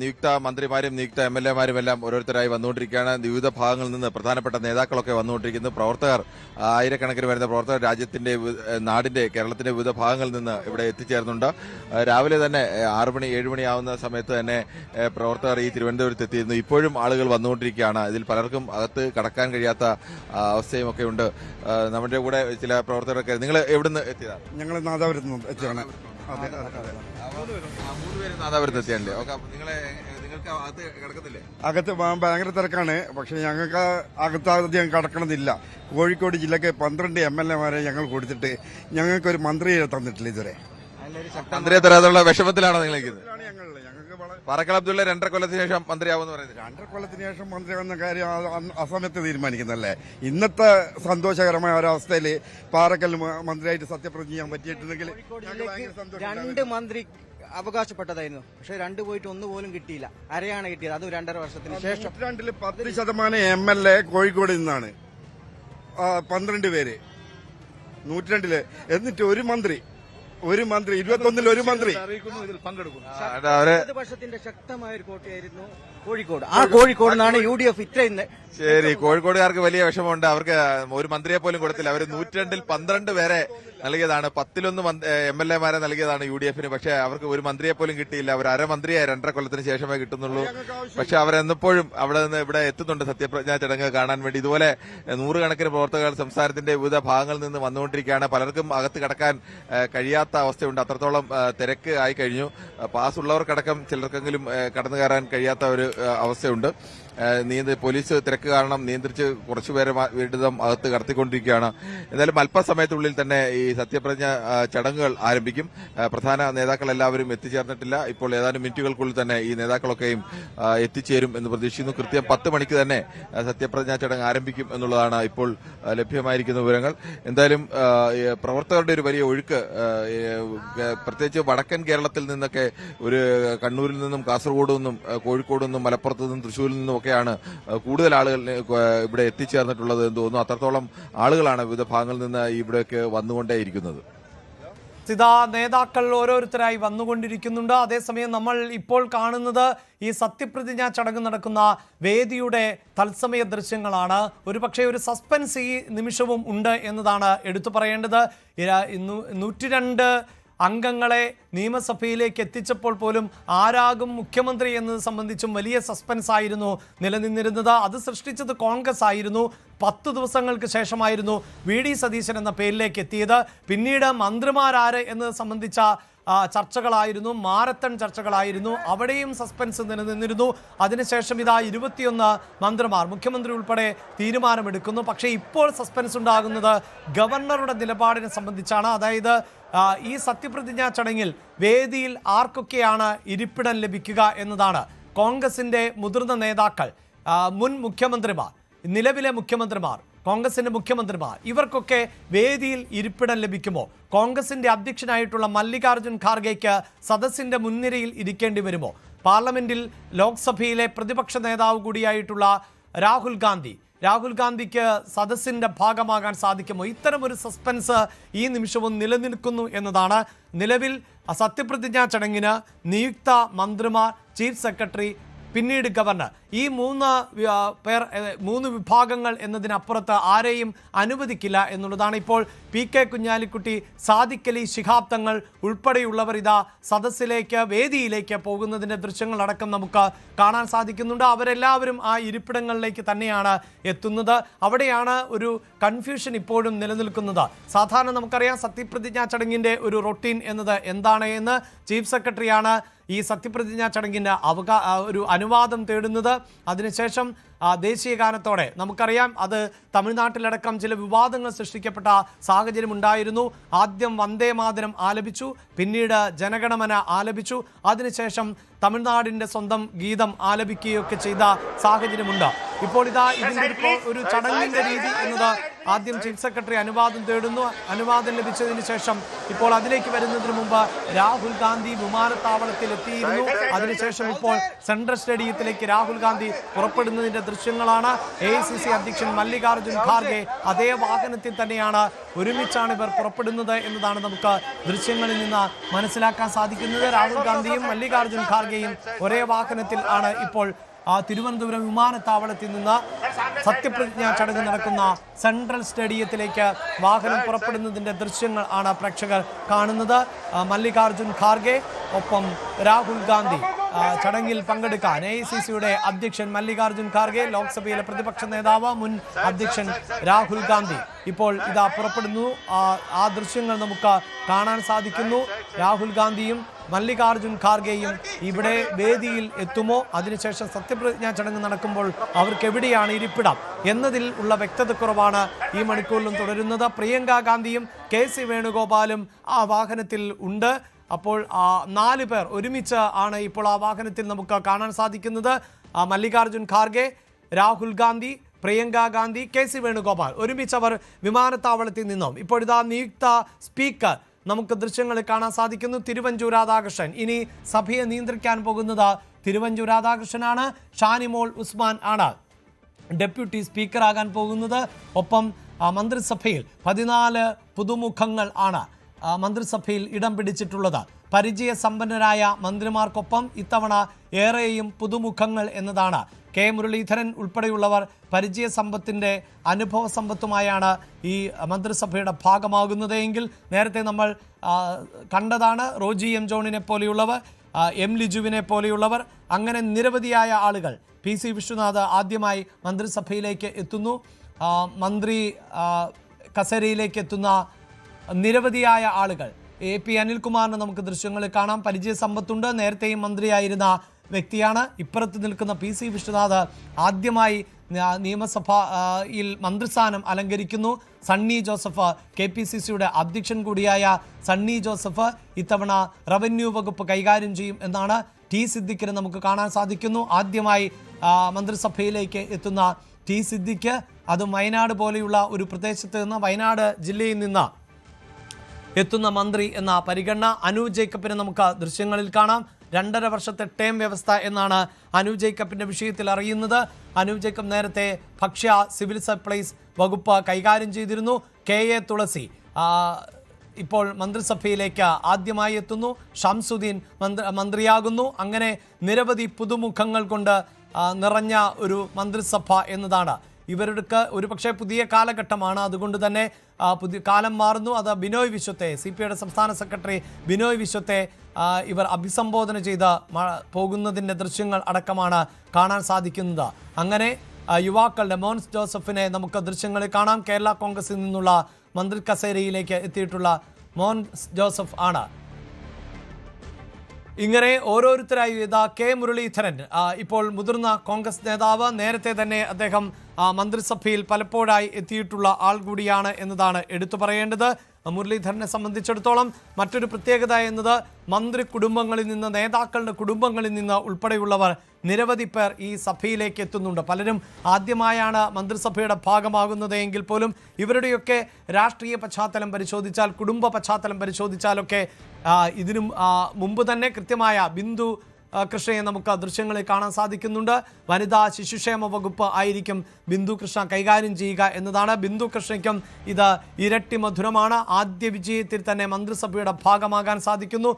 നിയുക്ത മന്ത്രിമാരും നിയുക്ത MLA-മാരും എല്ലാം ഓരോരുത്തരായി വന്നുകൊണ്ടിരിക്കുകയാണ്. വിവിധ ഭാഗങ്ങളിൽ നിന്ന് പ്രധാനപ്പെട്ട നേതാക്കളൊക്കെ വന്നുകൊണ്ടിരിക്കുന്നു. പ്രവർത്തകർ, ആയിരക്കണക്കിന് വരുന്ന പ്രവർത്തകർ രാജ്യത്തിന്റെ, നാടിന്റെ, കേരളത്തിന്റെ വിവിധ ഭാഗങ്ങളിൽ നിന്ന് ഇവിടെ എത്തിച്ചേർന്നുണ്ട്. രാവിലെ തന്നെ 6 മണി 7 മണിയാവുന്ന സമയത്ത് തന്നെ പ്രവർത്തകർ ഈ തിരുവനന്തപുരത്ത് എത്തിയിരുന്നു. ഇപ്പോഴും ആളുകൾ വന്നുകൊണ്ടിരിക്കുകയാണ്. ഇതിൽ പലർക്കും അകത്ത് കടക്കാൻ കഴിയാത്ത അവസ്ഥയും ഒക്കെ ഉണ്ട്. നമ്മുടെ കൂടെ ചില പ്രവർത്തകരൊക്കെ. നിങ്ങൾ എവിടുന്ന് എത്തിയതാണ്? ഞങ്ങൾ നാദാപുരത്ത് നിന്ന് എത്തിയാണ്. അകത്ത് ഭയങ്കര തിരക്കാണ്. പക്ഷെ ഞങ്ങൾക്ക് അകത്ത് അധികം കടക്കണമെന്നില്ല. കോഴിക്കോട് ജില്ലക്ക് 12 MLA-മാരെ ഞങ്ങൾ കൊടുത്തിട്ട് ഞങ്ങൾക്ക് ഒരു മന്ത്രിയെ തന്നിട്ടില്ല ഇതുവരെ. മന്ത്രിയെ തരാതുള്ള വിഷമത്തിലാണോ നിങ്ങൾ? പാറക്കൽ അബ്ദുള്ള 2.5 കൊല്ലത്തിന് ശേഷം മന്ത്രിയാവുമെന്ന് പറയുന്നത്. 2.5 കൊല്ലത്തിന് ശേഷം മന്ത്രിയാവുന്ന കാര്യം അസമയത്ത് തീരുമാനിക്കുന്നല്ലേ. ഇന്നത്തെ സന്തോഷകരമായ ഒരവസ്ഥയിൽ പാറക്കൽ മന്ത്രിയായിട്ട് സത്യപ്രതിജ്ഞ ചെയ്യാൻ പറ്റിയിട്ടുണ്ടെങ്കിൽ 2 മന്ത്രി അവകാശപ്പെട്ടതായിരുന്നു. പക്ഷെ 2 പോയിട്ട് 1 പോലും കിട്ടിയില്ല. അരയാണ് കിട്ടിയത്, അത് 2.5 വർഷത്തിന് ശേഷം. 10% MLA കോഴിക്കോട് നിന്നാണ്. 12 പേര് 102 എന്നിട്ട് ഒരു മന്ത്രി 21 ഒരു മന്ത്രി. 10 വർഷത്തിന്റെ ശക്തമായ ഒരു കോട്ടയായിരുന്നു കോഴിക്കോട്. ആ കോഴിക്കോട് നിന്നാണ് UDF ഇത്രയും. ശരി, കോഴിക്കോടുകാർക്ക് വലിയ വിഷമമുണ്ട്. അവർക്ക് ഒരു മന്ത്രിയെ പോലും കൊടുത്തില്ല. അവർ 102-ൽ 12 പേരെ നൽകിയതാണ്. 10-1 MLA-മാരെ നൽകിയതാണ് UDF-ന്. പക്ഷെ അവർക്ക് ഒരു മന്ത്രിയെ പോലും കിട്ടിയില്ല. അവർ അരമന്ത്രിയെ 2.5 കൊല്ലത്തിന് ശേഷമേ കിട്ടുന്നുള്ളൂ. പക്ഷെ അവരെന്നപ്പോഴും അവിടെ നിന്ന് ഇവിടെ എത്തുന്നുണ്ട് സത്യപ്രതിജ്ഞാ ചടങ്ങ് കാണാൻ വേണ്ടി. ഇതുപോലെ 100 കണക്കിന് പ്രവർത്തകർ സംസ്ഥാനത്തിന്റെ വിവിധ ഭാഗങ്ങളിൽ നിന്ന് വന്നുകൊണ്ടിരിക്കുകയാണ്. പലർക്കും അകത്ത് കടക്കാൻ കഴിയാത്ത അവസ്ഥയുണ്ട്. അത്രത്തോളം തിരക്ക് ആയി കഴിഞ്ഞു. പാസ് ഉള്ളവർക്കടക്കം ചിലർക്കെങ്കിലും കടന്നു കയറാൻ കഴിയാത്ത ഒരു അവസ്ഥയുണ്ട്. പോലീസ് തിരക്ക് കാരണം നിയന്ത്രിച്ച് കുറച്ചുപേരെ വീണ്ടും അകത്ത് കടത്തിക്കൊണ്ടിരിക്കുകയാണ്. എന്തായാലും അല്പസമയത്തുള്ളിൽ തന്നെ ഈ സത്യപ്രതിജ്ഞ ചടങ്ങുകൾ ആരംഭിക്കും. പ്രധാന നേതാക്കൾ എല്ലാവരും എത്തിച്ചേർന്നിട്ടില്ല. ഇപ്പോൾ ഏതാനും മിനിറ്റുകൾക്കുള്ളിൽ തന്നെ ഈ നേതാക്കളൊക്കെയും എത്തിച്ചേരും എന്ന് പ്രതീക്ഷിക്കുന്നു. കൃത്യം 10 മണിക്ക് തന്നെ സത്യപ്രതിജ്ഞാ ചടങ്ങ് ആരംഭിക്കും എന്നുള്ളതാണ് ഇപ്പോൾ ലഭ്യമായിരിക്കുന്ന വിവരങ്ങൾ. എന്തായാലും പ്രവർത്തകരുടെ ഒരു വലിയ ഒഴുക്ക്, പ്രത്യേകിച്ച് വടക്കൻ കേരളത്തിൽ നിന്നൊക്കെ, ഒരു കണ്ണൂരിൽ നിന്നും കാസർഗോഡ് നിന്നും കോഴിക്കോട് നിന്നും മലപ്പുറത്ത് നിന്നും തൃശ്ശൂരിൽ നിന്നും ഒക്കെയാണ് കൂടുതൽ ആളുകൾ ഇവിടെ എത്തിച്ചേർന്നിട്ടുള്ളത് എന്ന് തോന്നുന്നു. അത്രത്തോളം ആളുകളാണ് വിവിധ ഭാഗങ്ങളിൽ നിന്ന് ഇവിടേക്ക് വന്നുകൊണ്ടേയിരിക്കുന്നത്. നേതാക്കൾ ഓരോരുത്തരായി വന്നുകൊണ്ടിരിക്കുന്നുണ്ട്. അതേസമയം നമ്മൾ ഇപ്പോൾ കാണുന്നത് ഈ സത്യപ്രതിജ്ഞാ ചടങ്ങ് നടക്കുന്ന വേദിയുടെ തത്സമയ ദൃശ്യങ്ങളാണ്. ഒരുപക്ഷെ ഒരു സസ്പെൻസ് ഈ നിമിഷവും ഉണ്ട് എന്നതാണ് എടുത്തു പറയേണ്ടത്. 102 അംഗങ്ങളെ നിയമസഭയിലേക്ക് എത്തിച്ചപ്പോൾ പോലും ആരാകും മുഖ്യമന്ത്രി എന്നത് സംബന്ധിച്ചും വലിയ സസ്പെൻസ് ആയിരുന്നു നിലനിന്നിരുന്നത്. അത് സൃഷ്ടിച്ചത് കോൺഗ്രസ് ആയിരുന്നു. 10 ദിവസങ്ങൾക്ക് ശേഷമായിരുന്നു VD സതീശൻ എന്ന പേരിലേക്ക് എത്തിയത്. പിന്നീട് മന്ത്രിമാരാര് എന്നത് സംബന്ധിച്ച ചർച്ചകളായിരുന്നു, മാരത്തൺ ചർച്ചകളായിരുന്നു. അവിടെയും സസ്പെൻസ് നിലനിന്നിരുന്നു. അതിനുശേഷം ഇതാ 21 മന്ത്രിമാർ, മുഖ്യമന്ത്രി ഉൾപ്പെടെ തീരുമാനമെടുക്കുന്നു. പക്ഷേ ഇപ്പോൾ സസ്പെൻസ് ഉണ്ടാകുന്നത് ഗവർണറുടെ നിലപാടിനെ സംബന്ധിച്ചാണ്. അതായത് ഈ സത്യപ്രതിജ്ഞാ ചടങ്ങിൽ വേദിയിൽ ആർക്കൊക്കെയാണ് ഇരിപ്പിടം ലഭിക്കുക എന്നതാണ്. കോൺഗ്രസിന്റെ മുതിർന്ന നേതാക്കൾ, മുൻ മുഖ്യമന്ത്രിമാർ, നിലവിലെ മുഖ്യമന്ത്രിമാർ, കോൺഗ്രസിന്റെ മുഖ്യമന്ത്രിമാർ, ഇവർക്കൊക്കെ വേദിയിൽ ഇരിപ്പിടം ലഭിക്കുമോ? കോൺഗ്രസിന്റെ അധ്യക്ഷനായിട്ടുള്ള മല്ലികാർജ്ജുൻ ഖാർഗെയ്ക്ക് സദസ്സിന്റെ മുൻനിരയിൽ ഇരിക്കേണ്ടി വരുമോ? പാർലമെന്റിൽ ലോക്സഭയിലെ പ്രതിപക്ഷ നേതാവ് കൂടിയായിട്ടുള്ള രാഹുൽ ഗാന്ധിക്ക് സദസ്സിന്റെ ഭാഗമാകാൻ സാധിക്കുമോ? ഇത്തരമൊരു സസ്പെൻസ് ഈ നിമിഷവും നിലനിൽക്കുന്നു എന്നതാണ്. നിലവിൽ സത്യപ്രതിജ്ഞാ ചടങ്ങിന് നിയുക്ത മന്ത്രിമാർ, ചീഫ് സെക്രട്ടറി, പിന്നീട് ഗവർണർ, ഈ 3 വിഭാഗങ്ങൾ എന്നതിനപ്പുറത്ത് ആരെയും അനുവദിക്കില്ല എന്നുള്ളതാണ്. ഇപ്പോൾ PK കുഞ്ഞാലിക്കുട്ടി, സാദിഖ് അലി ശിഹാബ് തങ്ങൾ ഉൾപ്പെടെയുള്ളവർ ഇതാ സദസ്സിലേക്ക്, വേദിയിലേക്ക് പോകുന്നതിൻ്റെ ദൃശ്യങ്ങളടക്കം നമുക്ക് കാണാൻ സാധിക്കുന്നുണ്ട്. അവരെല്ലാവരും ആ ഇരിപ്പിടങ്ങളിലേക്ക് തന്നെയാണ് എത്തുന്നത്. അവിടെയാണ് ഒരു കൺഫ്യൂഷൻ ഇപ്പോഴും നിലനിൽക്കുന്നത്. സാധാരണ നമുക്കറിയാം സത്യപ്രതിജ്ഞാ ചടങ്ങിൻ്റെ ഒരു റൊട്ടീൻ എന്നത് എന്താണ് എന്ന്. ചീഫ് സെക്രട്ടറിയാണ് ഈ സത്യപ്രതിജ്ഞാ ചടങ്ങിൻ്റെ ഒരു അനുവാദം തേടുന്നത്. അതിനുശേഷം ദേശീയ ഗാനത്തോടെ, നമുക്കറിയാം അത് തമിഴ്നാട്ടിലടക്കം ചില വിവാദങ്ങൾ സൃഷ്ടിക്കപ്പെട്ട സാഹചര്യം ഉണ്ടായിരുന്നു. ആദ്യം വന്ദേ മാതരം ആലപിച്ചു, പിന്നീട് ജനഗണമന ആലപിച്ചു, അതിനുശേഷം തമിഴ്നാടിൻ്റെ സ്വന്തം ഗീതം ആലപിക്കുകയൊക്കെ ചെയ്ത സാഹചര്യമുണ്ട്. ഇപ്പോൾ ഇതാ ഇതിൻ്റെ ഒരു ചടങ്ങിൻ്റെ രീതി എന്നത് ആദ്യം ചീഫ് സെക്രട്ടറി അനുവാദം തേടുന്നു. അനുവാദം ലഭിച്ചതിന് ശേഷം ഇപ്പോൾ അതിലേക്ക് വരുന്നതിന് മുമ്പ് രാഹുൽ ഗാന്ധി വിമാനത്താവളത്തിൽ എത്തിയിരുന്നു. അതിനുശേഷം ഇപ്പോൾ സെൻട്രൽ സ്റ്റേഡിയത്തിലേക്ക് രാഹുൽ ഗാന്ധി പുറപ്പെടുന്നതിന്റെ ദൃശ്യങ്ങളാണ്. AICC അധ്യക്ഷൻ മല്ലികാർജുൻ ഖാർഗെ അതേ വാഹനത്തിൽ തന്നെയാണ്, ഒരുമിച്ചാണ് ഇവർ പുറപ്പെടുന്നത് എന്നതാണ് നമുക്ക് ദൃശ്യങ്ങളിൽ നിന്ന് മനസ്സിലാക്കാൻ സാധിക്കുന്നത്. രാഹുൽ ഗാന്ധിയും മല്ലികാർജുൻ ഖാർഗെയും ഒരേ വാഹനത്തിൽ ആണ് ഇപ്പോൾ തിരുവനന്തപുരം വിമാനത്താവളത്തിൽ നിന്ന് സത്യപ്രതിജ്ഞാ ചടങ്ങ് നടക്കുന്ന സെൻട്രൽ സ്റ്റേഡിയത്തിലേക്ക് വാഹനം പുറപ്പെടുന്നതിന്റെ ദൃശ്യങ്ങൾ ആണ് പ്രേക്ഷകർ കാണുന്നത്. മല്ലികാർജുൻ ഖാർഗെ ഒപ്പം രാഹുൽ ഗാന്ധി ചടങ്ങിൽ പങ്കെടുക്കാൻ AICCയുടെ അധ്യക്ഷൻ മല്ലികാർജുൻ ഖാർഗെ, ലോക്സഭയിലെ പ്രതിപക്ഷ നേതാവ് മുൻ അധ്യക്ഷൻ രാഹുൽ ഗാന്ധി ഇപ്പോൾ ഇതാ പുറപ്പെടുന്നു. ആ ദൃശ്യങ്ങൾ നമുക്ക് കാണാൻ സാധിക്കുന്നു. രാഹുൽ ഗാന്ധിയും മല്ലികാർജുൻ ഖാർഗെയും ഇവിടെ വേദിയിൽ എത്തുമോ, അതിനുശേഷം സത്യപ്രതിജ്ഞാ ചടങ്ങ് നടക്കുമ്പോൾ അവർക്ക് എവിടെയാണ് ഇരിപ്പിടം എന്നതിൽ ഉള്ള വ്യക്തതക്കുറവാണ് ഈ മണിക്കൂറിലും തുടരുന്നത്. പ്രിയങ്ക ഗാന്ധിയും KC വേണുഗോപാലും ആ വാഹനത്തിൽ ഉണ്ട്. അപ്പോൾ 4 പേർ ഒരുമിച്ച് ആണ് ഇപ്പോൾ ആ വാഹനത്തിൽ നമുക്ക് കാണാൻ സാധിക്കുന്നത്. മല്ലികാർജുൻ ഖാർഗെ, രാഹുൽ ഗാന്ധി, പ്രിയങ്ക ഗാന്ധി, KC വേണുഗോപാൽ ഒരുമിച്ച് അവർ വിമാനത്താവളത്തിൽ നിന്നും ഇപ്പോഴിതാ നിയുക്ത സ്പീക്കർ നമുക്ക് ദൃശ്യങ്ങളിൽ കാണാൻ സാധിക്കുന്നു. തിരുവഞ്ചൂർ രാധാകൃഷ്ണൻ ഇനി സഭയെ നിയന്ത്രിക്കാൻ പോകുന്നത് തിരുവഞ്ചൂർ രാധാകൃഷ്ണനാണ്. ഷാനിമോൾ ഉസ്മാൻ ആണ് ഡെപ്യൂട്ടി സ്പീക്കറാകാൻ പോകുന്നത്. ഒപ്പം മന്ത്രിസഭയിൽ 14 പുതുമുഖങ്ങൾ ആണ് മന്ത്രിസഭയിൽ ഇടം പിടിച്ചിട്ടുള്ളത്. പരിചയസമ്പന്നരായ മന്ത്രിമാർക്കൊപ്പം ഇത്തവണ ഏറെയും പുതുമുഖങ്ങൾ എന്നതാണ്. K. മുരളീധരൻ ഉൾപ്പെടെയുള്ളവർ പരിചയസമ്പത്തിൻ്റെ അനുഭവ സമ്പത്തുമായാണ് ഈ മന്ത്രിസഭയുടെ ഭാഗമാകുന്നത് എങ്കിൽ നേരത്തെ നമ്മൾ കണ്ടതാണ് റോജി M. ജോണിനെ പോലെയുള്ളവർ, M. ലിജുവിനെ പോലെയുള്ളവർ, അങ്ങനെ നിരവധിയായ ആളുകൾ. PC വിശ്വനാഥ് ആദ്യമായി മന്ത്രിസഭയിലേക്ക് എത്തുന്നു. മന്ത്രി കസേരയിലേക്ക് എത്തുന്ന നിരവധിയായ ആളുകൾ. AP അനിൽകുമാറിന് നമുക്ക് ദൃശ്യങ്ങളിൽ കാണാം. പരിചയസമ്പത്തുണ്ട്, നേരത്തെയും മന്ത്രിയായിരുന്ന വ്യക്തിയാണ്. ഇപ്പുറത്ത് നിൽക്കുന്ന PC വിശ്വനാഥ് ആദ്യമായി നിയമസഭയിൽ മന്ത്രിസ്ഥാനം അലങ്കരിക്കുന്നു. സണ്ണി ജോസഫ്, KPCCയുടെ അധ്യക്ഷൻ കൂടിയായ സണ്ണി ജോസഫ് ഇത്തവണ റവന്യൂ വകുപ്പ് കൈകാര്യം ചെയ്യും എന്നാണ്. T. സിദ്ദിഖിനെ നമുക്ക് കാണാൻ സാധിക്കുന്നു. ആദ്യമായി മന്ത്രിസഭയിലേക്ക് എത്തുന്ന T. സിദ്ദിഖ്, അതും വയനാട് പോലെയുള്ള ഒരു പ്രദേശത്ത് നിന്ന്, വയനാട് ജില്ലയിൽ നിന്ന് എത്തുന്ന മന്ത്രി എന്ന പരിഗണന. അനു ജേക്കബിനെ നമുക്ക് ദൃശ്യങ്ങളിൽ കാണാം. 2.5 വർഷത്തെ ടേം വ്യവസ്ഥ എന്നാണ് അനു ജേക്കബിൻ്റെ വിഷയത്തിൽ അറിയുന്നത്. അനു ജേക്കബ് നേരത്തെ ഭക്ഷ്യ സിവിൽ സപ്ലൈസ് വകുപ്പ് കൈകാര്യം ചെയ്തിരുന്നു. KA തുളസി ഇപ്പോൾ മന്ത്രിസഭയിലേക്ക് ആദ്യമായി എത്തുന്നു. ഷംസുദ്ദീൻ മന്ത്രിയാകുന്നു. അങ്ങനെ നിരവധി പുതുമുഖങ്ങൾ കൊണ്ട് നിറഞ്ഞ ഒരു മന്ത്രിസഭ എന്നതാണ്. ഇവർക്ക് ഒരുപക്ഷെ പുതിയ കാലഘട്ടമാണ്, അതുകൊണ്ട് തന്നെ പുതിയ കാലം മാറുന്നു. അത് ബിനോയ് വിശ്വത്തെ, CPIയുടെ സംസ്ഥാന സെക്രട്ടറി ബിനോയ് വിശ്വത്തെ ഇവർ അഭിസംബോധന ചെയ്ത് പോകുന്നതിൻ്റെ ദൃശ്യങ്ങൾ അടക്കമാണ് കാണാൻ സാധിക്കുന്നത്. അങ്ങനെ യുവാക്കളുടെ മോൻസ് ജോസഫിനെ നമുക്ക് ദൃശ്യങ്ങളിൽ കാണാം. കേരള കോൺഗ്രസിൽ നിന്നുള്ള മന്ത്രി കസേരയിലേക്ക് എത്തിയിട്ടുള്ള മോൻസ് ജോസഫ് ആണ്. ഇങ്ങനെ ഓരോരുത്തരായി ഇതാ K. മുരളീധരൻ ഇപ്പോൾ മുതിർന്ന കോൺഗ്രസ് നേതാവ്, നേരത്തെ തന്നെ അദ്ദേഹം മന്ത്രിസഭയിൽ പലപ്പോഴായി എത്തിയിട്ടുള്ള ആൾ കൂടിയാണ് എന്നതാണ് എടുത്തു പറയേണ്ടത്. മുരളീധരനെ സംബന്ധിച്ചിടത്തോളം മറ്റൊരു പ്രത്യേകത എന്നത് മന്ത്രി കുടുംബങ്ങളിൽ നിന്ന്, നേതാക്കളുടെ കുടുംബങ്ങളിൽ നിന്ന് ഉൾപ്പെടെയുള്ളവർ നിരവധി പേർ ഈ സഭയിലേക്ക് എത്തുന്നുണ്ട്. പലരും ആദ്യമായാണ് മന്ത്രിസഭയുടെ ഭാഗമാകുന്നത് എങ്കിൽ പോലും ഇവരുടെയൊക്കെ രാഷ്ട്രീയ പശ്ചാത്തലം പരിശോധിച്ചാൽ, കുടുംബ പശ്ചാത്തലം പരിശോധിച്ചാലൊക്കെ ഇതിനും മുമ്പ് തന്നെ കൃത്യമായ ബിന്ദു കൃഷ്ണയെ നമുക്ക് ദൃശ്യങ്ങളിൽ കാണാൻ സാധിക്കുന്നുണ്ട്. വനിതാ ശിശുക്ഷേമ വകുപ്പ് ആയിരിക്കും ബിന്ദു കൃഷ്ണ കൈകാര്യം ചെയ്യുക എന്നതാണ്. ബിന്ദു കൃഷ്ണയ്ക്കും ഇത് ഇരട്ടി മധുരമാണ്. ആദ്യ വിജയത്തിൽ തന്നെ മന്ത്രിസഭയുടെ ഭാഗമാകാൻ സാധിക്കുന്നു.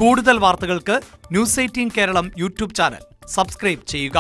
കൂടുതൽ വാർത്തകൾക്ക് News 18 Keralam YouTube channel subscribe ചെയ്യുക.